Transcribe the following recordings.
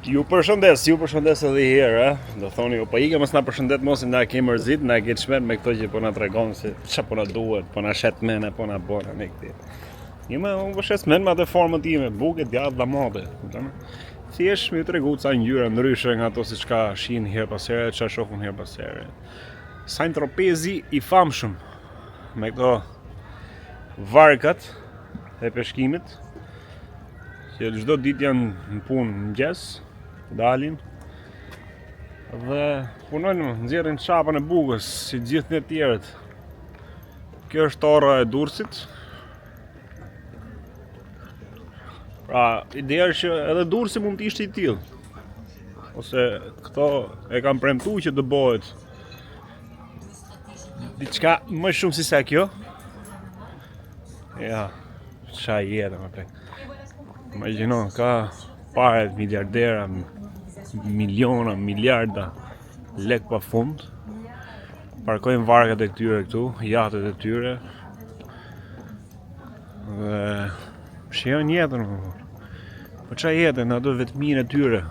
Ju përshëndes edhe herë, do thoni po ike mos na përshëndet mos na ke mërzit, na ke çmet me këto që po na tregon se çfarë po na duhet, po na shet mene, po na bona me këtë. Një më unë shes men me atë formën time, buke, djathtë, dhamate, kupton? Thjesht më tregu ca ngjyra ndryshe nga ato siç ka shihin herë pas here, çfarë shohun herë pas here. Saint Tropezi i famshëm me këto varkat e peshkimit që çdo ditë janë në punë mëngjes, dalin dhe punojnë, nxjerrin çapën e bukës si gjithë ne tjerët. Kjo është orra e Durrësit. Pra, ideja është që edhe Durrësi mund të ishte i tillë. Ose këto e kanë premtuar që do bëhet diçka më shumë se sa kjo. Ja, çfarë jetë më plak. Imagjino, ka paret miliardera, miliona, miliarda lek pa fund. Parkojnë varkat e këtyre këtu, jatet e tyre. Dhe shijojnë jetën. Po çfarë jetën, ato vetminë e tyre.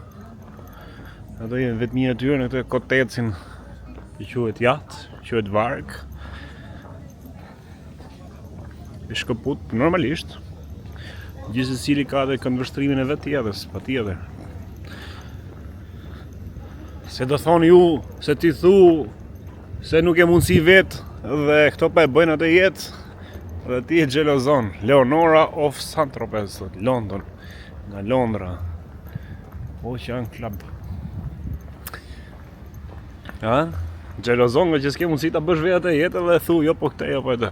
Ato janë vetminë e tyre në këtë kotecin që quhet jat, quhet varg. I shkëput normalisht. Gjithë secili ka dhe këndvështrimin e vet tjetës, patjetër. Se do thoni ju, se ti thu se nuk e mundësi vet dhe këto pa e bëjnë atë jetë dhe ti e xhelozon. Leonora of Saint-Tropez, London, nga Londra. Ocean Club. Ja? Xhelozon nga që s'ke mundësi ta bësh vetë atë jetë dhe thu jo po këtë, jo po atë.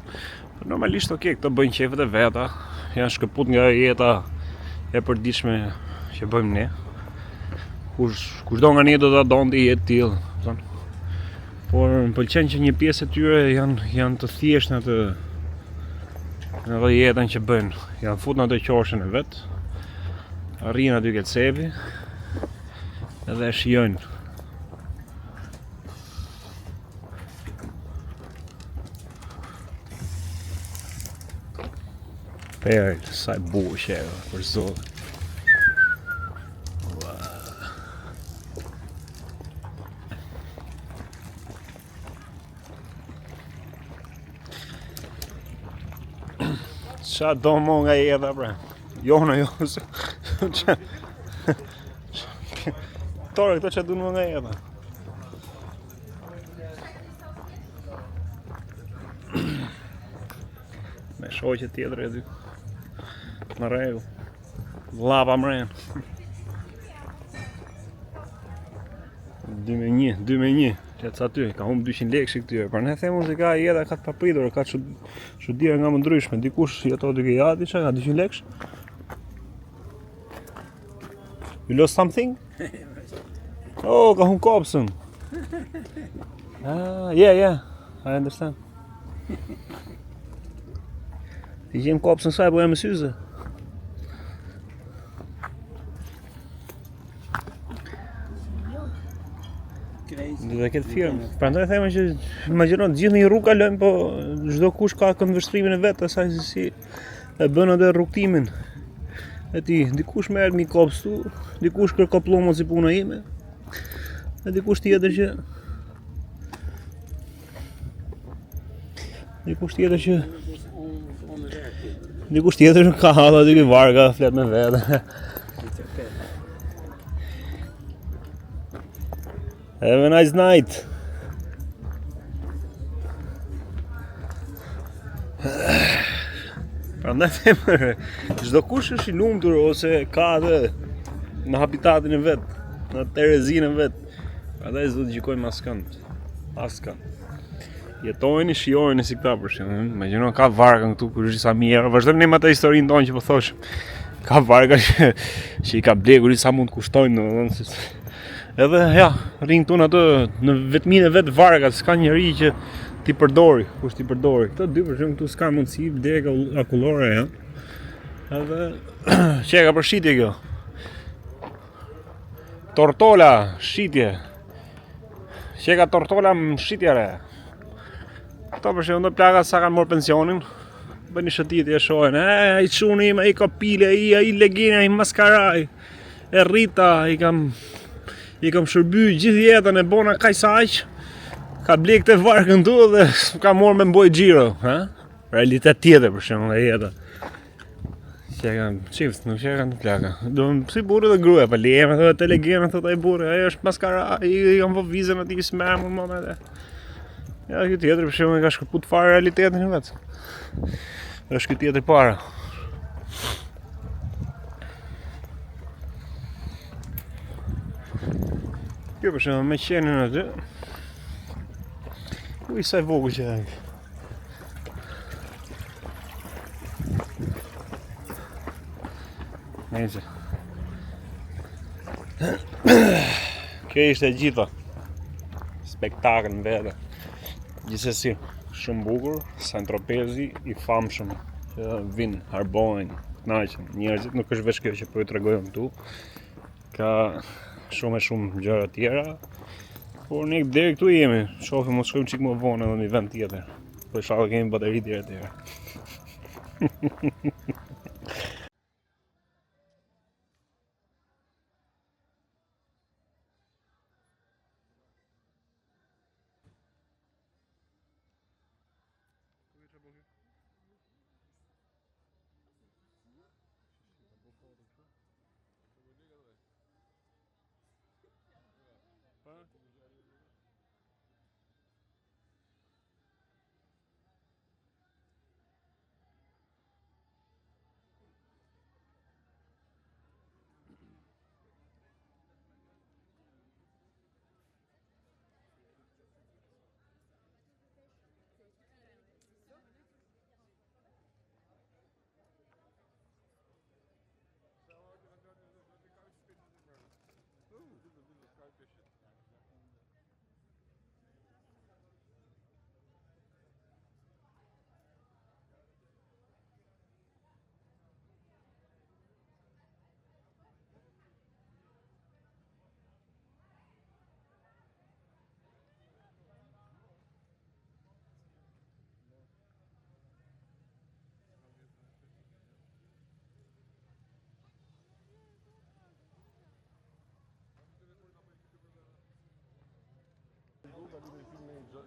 Normalisht këto bëjnë qefet e veta, janë shkëput nga jeta e përditshme që bëjmë ne. Kushdo nga ne do ta donte jetë tillë, por më pëlqen që një pjesë e tyre janë të thjeshtë në atë jetën që bëjnë. Janë fut në atë qoshën e vet, arrin aty ke cepi edhe shijojnë. Perl, sa e bukur që e, për zotin. Qa do mo nga jeta, bre? Jona, jo. Tore, këto që du mo nga jeta. Me shoqe tjetër e dy. Në rregull. Vllapa mren. 2-1. Qetës aty, ka humb 200 lekë këtyre. Por ne themu se ka jeta ka të papritur, ka çuditë nga më ndryshme. Dikush jeton duke jati çka ka 200 lekë. You lost something? Oh, ka humb kopsën. Yeah, I understand. Ti gjem kopsën saj, po jam me syze. Dhe këtë firmë. Prandaj thema që imagjino gjithë një rrugë kalojmë, po çdo kush ka këndvështrimin e vet, asaj se si e bën atë rrugtimin. E ti, dikush merret mi kopës tu, dikush kërko pllumon si puna ime. E dikush tjetër që ka halla dy varga, flet me vete. Have a nice night. Prandaj them, çdo kush është i lumtur ose ka atë në habitatin e vet, në terezinë e vet. Prandaj s'do të gjykojmë askënd. Jetojnë, shijojnë si këta për shembull. Imagjino ka varga këtu kur është sa mirë. Vazhdojmë ne me atë historinë tonë që po thosh. Ka varga që i ka blegur sa mund të kushtojnë, domethënë. Edhe ja, rrin këtu në atë në vetminë e vet vargat, s'ka njeri që ti përdori, kush ti përdori. Këto dy për shembull këtu s'ka mundësi, dega akullore, ja. Edhe çeka për shitje kjo. Tortola, shitje. Çeka tortola më shitjere. Këto për shembull do plaga sa kanë marrë pensionin. Bën një shëtitje e shohin, ai çuni im, ai kopile, ai legina, ai maskaraj. e rrita, i kam shërby gjithë jetën e bona kaq sa aq. Ka ble këtë varkën tu dhe ka morë me mboj xhiro, ha? Realitet tjetër për shembull e jeta. Që e kanë çift, nuk që e kanë plaka. Do si burrë dhe gruaja, pa lejmë thotë telegramën thotë ai burrë, ai është maskara, i kanë vë vizën aty që më më edhe. Ja, kjo tjetër për shembull ka shkëput fare realitetin e vet. Është ky tjetër para. Kjo për shembull me qenën aty. Ui sa vogël që është. Nëse. Kjo ishte gjitha. Spektakël në vete. Gjithsesi, shumë bukur, Saint-Tropezi i famshëm që vin, harbojnë, kënaqen. Njerëzit nuk është veç kjo që po ju tregojmë këtu. Ka shumë e shumë gjëra tjera. Por ne deri këtu jemi. Shohim mos shkojmë çik më vonë edhe në një vend tjetër. Po inshallah kemi bateri tjera.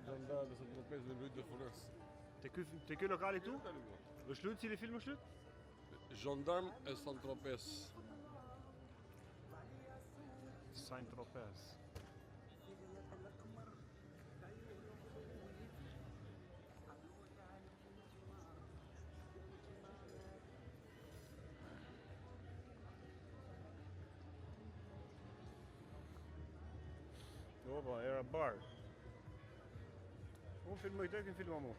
Gendarme Saint-Tropez në Lujt de Forest. Te ky lokali këtu? Është lut cili film është lut? Gendarme e Saint-Tropez. Saint-Tropez. Opa, era bar. Unë filmoj të, kënë filma mu.